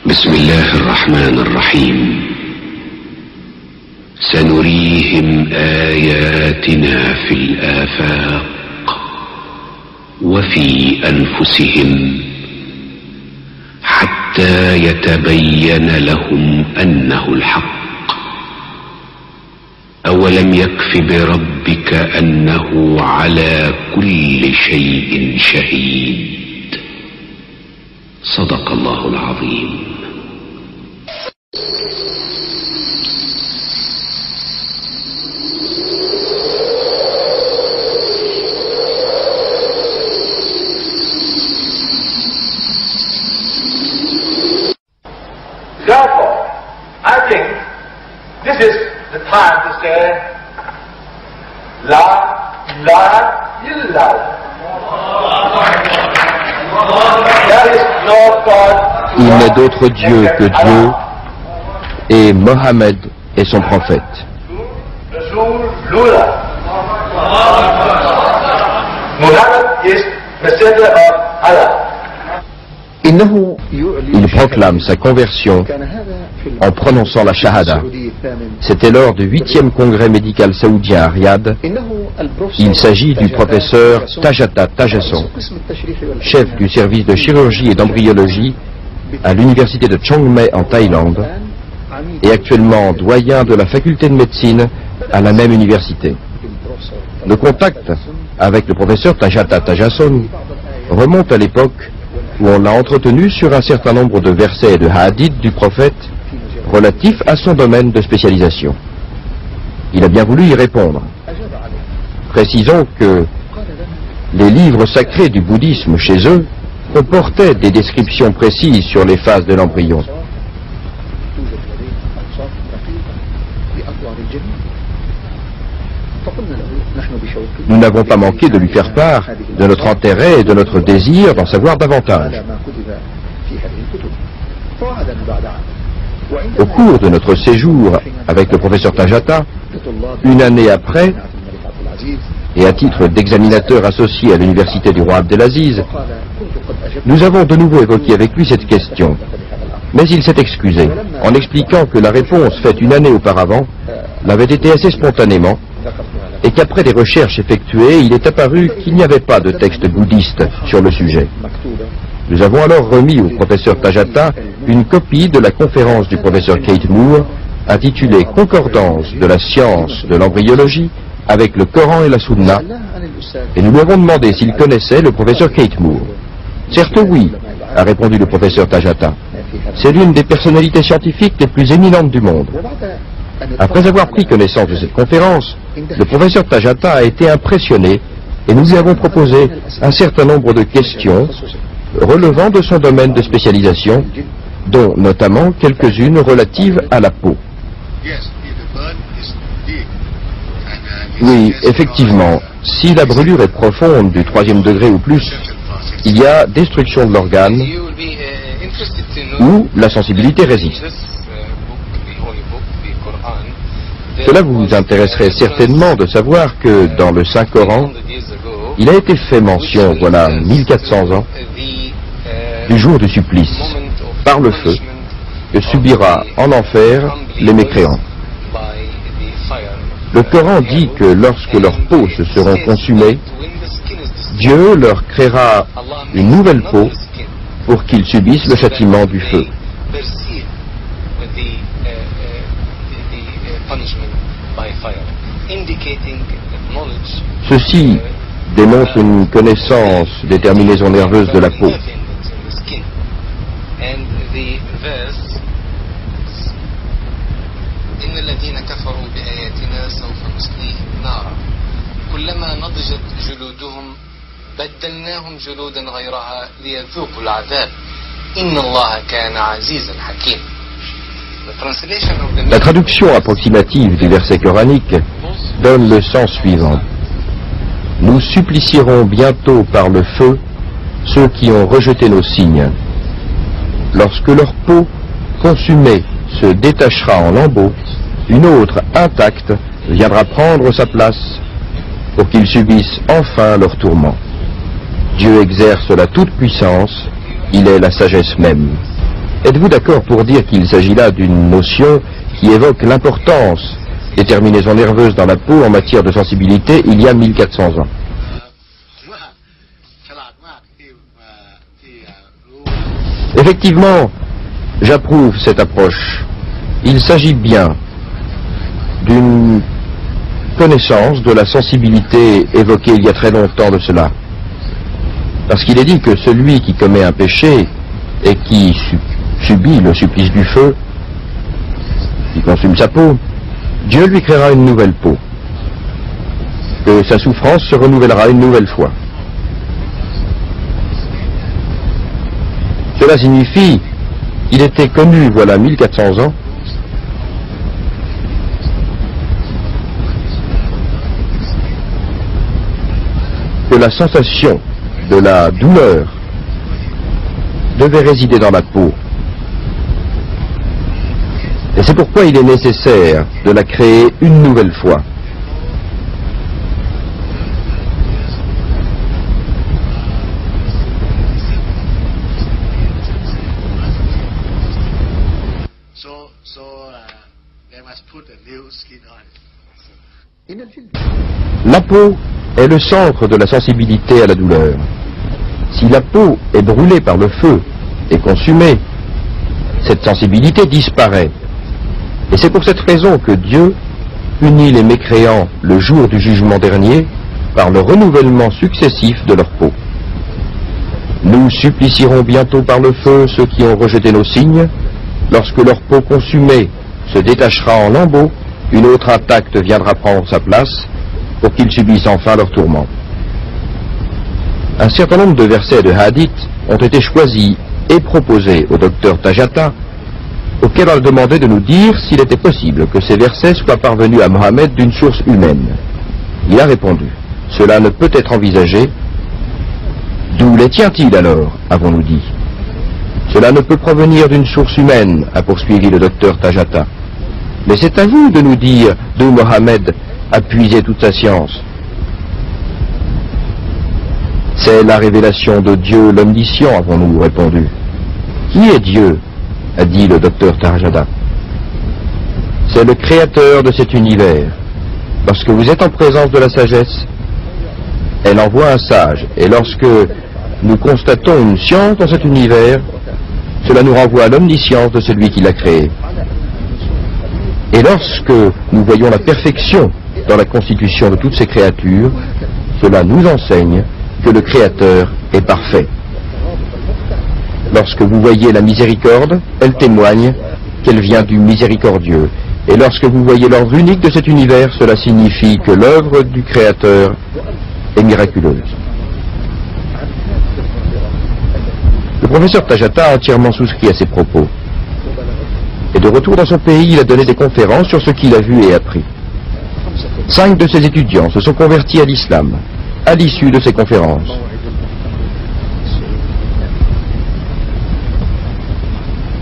بسم الله الرحمن الرحيم سنريهم آياتنا في الآفاق وفي أنفسهم حتى يتبين لهم أنه الحق أولم يكف بربك أنه على كل شيء شهيد صدق الله العظيم. Therefore, I think this is the time to say, La ilaha illallah. There is no God. Il n'est d'autre Dieu que Dieu et Mohammed est son prophète. Rasulullah. Muhammad is messenger of Allah. Il proclame sa conversion en prononçant la Shahada. C'était lors du 8e congrès médical saoudien à Riyad. Il s'agit du professeur Tajata Tajason, chef du service de chirurgie et d'embryologie à l'université de Chiang Mai en Thaïlande et actuellement doyen de la faculté de médecine à la même université. Le contact avec le professeur Tajata Tajason remonte à l'époque où on l'a entretenu sur un certain nombre de versets et de hadiths du prophète relatifs à son domaine de spécialisation. Il a bien voulu y répondre. Précisons que les livres sacrés du bouddhisme chez eux comportaient des descriptions précises sur les phases de l'embryon. Nous n'avons pas manqué de lui faire part de notre intérêt et de notre désir d'en savoir davantage. Au cours de notre séjour avec le professeur Tajata, une année après, et à titre d'examinateur associé à l'université du roi Abdelaziz, nous avons de nouveau évoqué avec lui cette question. Mais il s'est excusé, en expliquant que la réponse faite une année auparavant l'avait été assez spontanément, et qu'après des recherches effectuées, il est apparu qu'il n'y avait pas de texte bouddhiste sur le sujet. Nous avons alors remis au professeur Tajata une copie de la conférence du professeur Keith Moore, intitulée « Concordance de la science de l'embryologie avec le Coran et la Sunna », et nous lui avons demandé s'il connaissait le professeur Keith Moore. « Certes oui », a répondu le professeur Tajata. « C'est l'une des personnalités scientifiques les plus éminentes du monde. » Après avoir pris connaissance de cette conférence, le professeur Tajata a été impressionné et nous lui avons proposé un certain nombre de questions relevant de son domaine de spécialisation, dont notamment quelques-unes relatives à la peau. Oui, effectivement, si la brûlure est profonde du 3e degré ou plus, il y a destruction de l'organe où la sensibilité résiste. Cela vous intéresserait certainement de savoir que dans le Saint-Coran, il a été fait mention, voilà 1400 ans, du jour du supplice, par le feu, que subira en enfer les mécréants. Le Coran dit que lorsque leurs peaux se seront consumées, Dieu leur créera une nouvelle peau pour qu'ils subissent le châtiment du feu. Ceci démontre une connaissance des terminaisons nerveuses de la peau. La traduction approximative du verset coranique donne le sens suivant. Nous supplicierons bientôt par le feu ceux qui ont rejeté nos signes. Lorsque leur peau consumée se détachera en lambeaux, une autre intacte viendra prendre sa place pour qu'ils subissent enfin leur tourment. Dieu exerce la toute-puissance, il est la sagesse même. Êtes-vous d'accord pour dire qu'il s'agit là d'une notion qui évoque l'importance des terminaisons nerveuses dans la peau en matière de sensibilité il y a 1400 ans? Effectivement, j'approuve cette approche. Il s'agit bien d'une connaissance de la sensibilité évoquée il y a très longtemps de cela. Parce qu'il est dit que celui qui commet un péché et qui subit le supplice du feu, qui consume sa peau, Dieu lui créera une nouvelle peau, que sa souffrance se renouvellera une nouvelle fois. Cela signifie qu'il était connu, voilà 1400 ans, que la sensation de la douleur devait résider dans la peau. Et c'est pourquoi il est nécessaire de la créer une nouvelle fois. La peau est le centre de la sensibilité à la douleur. Si la peau est brûlée par le feu et consumée, cette sensibilité disparaît. Et c'est pour cette raison que Dieu punit les mécréants le jour du jugement dernier par le renouvellement successif de leur peau. Nous supplicierons bientôt par le feu ceux qui ont rejeté nos signes. Lorsque leur peau consumée se détachera en lambeaux, une autre intacte viendra prendre sa place pour qu'ils subissent enfin leur tourment. Un certain nombre de versets de hadith ont été choisis et proposés au docteur Tajata, auquel on a demandé de nous dire s'il était possible que ces versets soient parvenus à Mohammed d'une source humaine. Il a répondu, cela ne peut être envisagé. D'où les tient-il alors, avons-nous dit? Cela ne peut provenir d'une source humaine, a poursuivi le docteur Tajata. Mais c'est à vous de nous dire d'où Mohammed a puisé toute sa science. C'est la révélation de Dieu l'omniscient, avons-nous répondu. Qui est Dieu? A dit le docteur Tajata. C'est le créateur de cet univers. Lorsque vous êtes en présence de la sagesse, elle envoie un sage. Et lorsque nous constatons une science dans cet univers, cela nous renvoie à l'omniscience de celui qui l'a créé. Et lorsque nous voyons la perfection dans la constitution de toutes ces créatures, cela nous enseigne que le Créateur est parfait. Lorsque vous voyez la miséricorde, elle témoigne qu'elle vient du miséricordieux. Et lorsque vous voyez l'ordre unique de cet univers, cela signifie que l'œuvre du Créateur est miraculeuse. Le professeur Tajata a entièrement souscrit à ces propos. Et de retour dans son pays, il a donné des conférences sur ce qu'il a vu et appris. 5 de ses étudiants se sont convertis à l'islam à l'issue de ces conférences.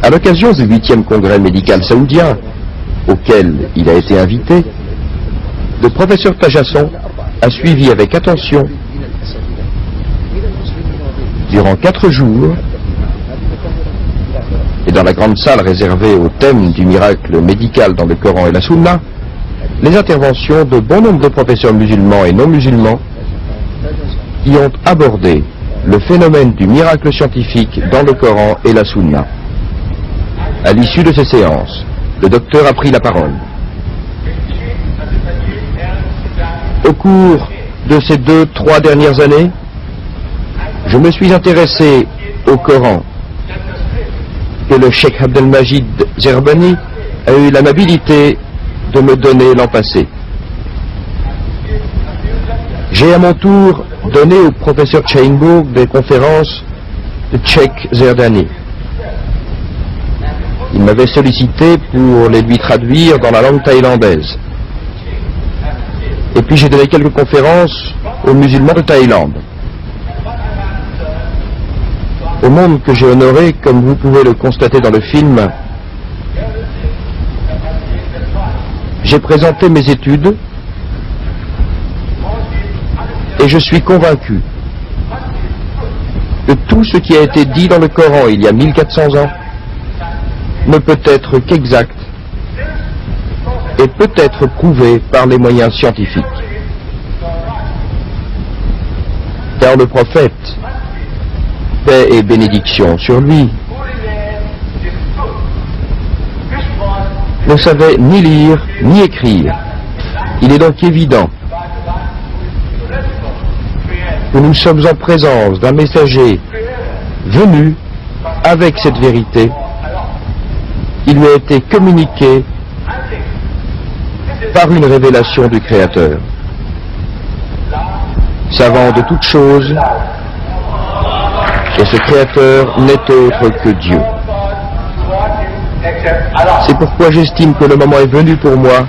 À l'occasion du 8e congrès médical saoudien, auquel il a été invité, le professeur Tajasson a suivi avec attention, durant 4 jours, et dans la grande salle réservée au thème du miracle médical dans le Coran et la Sunna, les interventions de bon nombre de professeurs musulmans et non musulmans qui ont abordé le phénomène du miracle scientifique dans le Coran et la Sunna. À l'issue de ces séances, le docteur a pris la parole. Au cours de ces 2-3 dernières années, je me suis intéressé au Coran que le Cheikh Abdelmajid Zerbani a eu l'amabilité de me donner l'an passé. J'ai à mon tour donné au professeur Chainbourg des conférences de Cheikh Zerdani. Il m'avait sollicité pour les lui traduire dans la langue thaïlandaise. Et puis j'ai donné quelques conférences aux musulmans de Thaïlande. Au monde que j'ai honoré, comme vous pouvez le constater dans le film, j'ai présenté mes études et je suis convaincu que tout ce qui a été dit dans le Coran il y a 1400 ans ne peut être qu'exact et peut être prouvé par les moyens scientifiques. Car le prophète, paix et bénédiction sur lui, ne savait ni lire ni écrire. Il est donc évident que nous sommes en présence d'un messager venu avec cette vérité. Il lui a été communiqué par une révélation du Créateur. Savant de toutes choses, et ce Créateur n'est autre que Dieu. C'est pourquoi j'estime que le moment est venu pour moi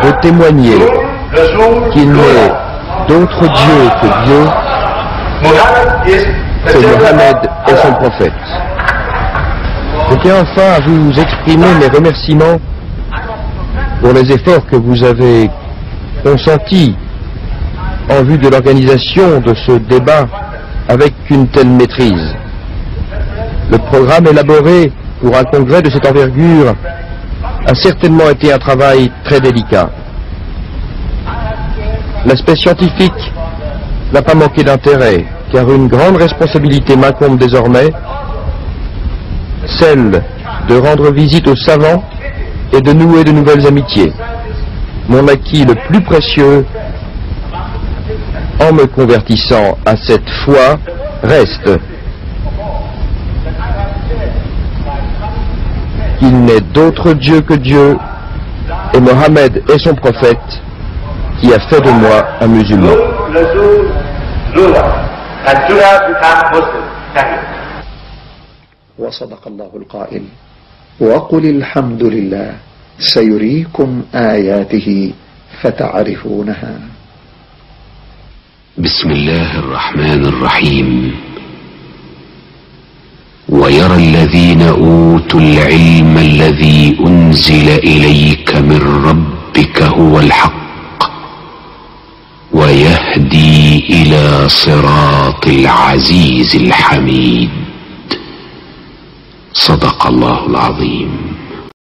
de témoigner qu'il n'est d'autre Dieu que Dieu, que Mohammed est son prophète. Je tiens enfin à vous exprimer mes remerciements pour les efforts que vous avez consentis en vue de l'organisation de ce débat avec une telle maîtrise. Le programme élaboré pour un congrès de cette envergure a certainement été un travail très délicat. L'aspect scientifique n'a pas manqué d'intérêt, car une grande responsabilité m'incombe désormais, celle de rendre visite aux savants et de nouer de nouvelles amitiés. Mon acquis le plus précieux en me convertissant à cette foi reste qu'il n'est d'autre Dieu que Dieu, et Mohammed est son prophète, qui a fait de moi un musulman. وصدق الله القائل وقل الحمد لله سيريكم آياته فتعرفونها. بسم الله الرحمن الرحيم. ويرى الذين أوتوا العلم الذي أنزل إليك من ربك هو الحق ويهدي إلى صراط العزيز الحميد. صدق الله العظيم.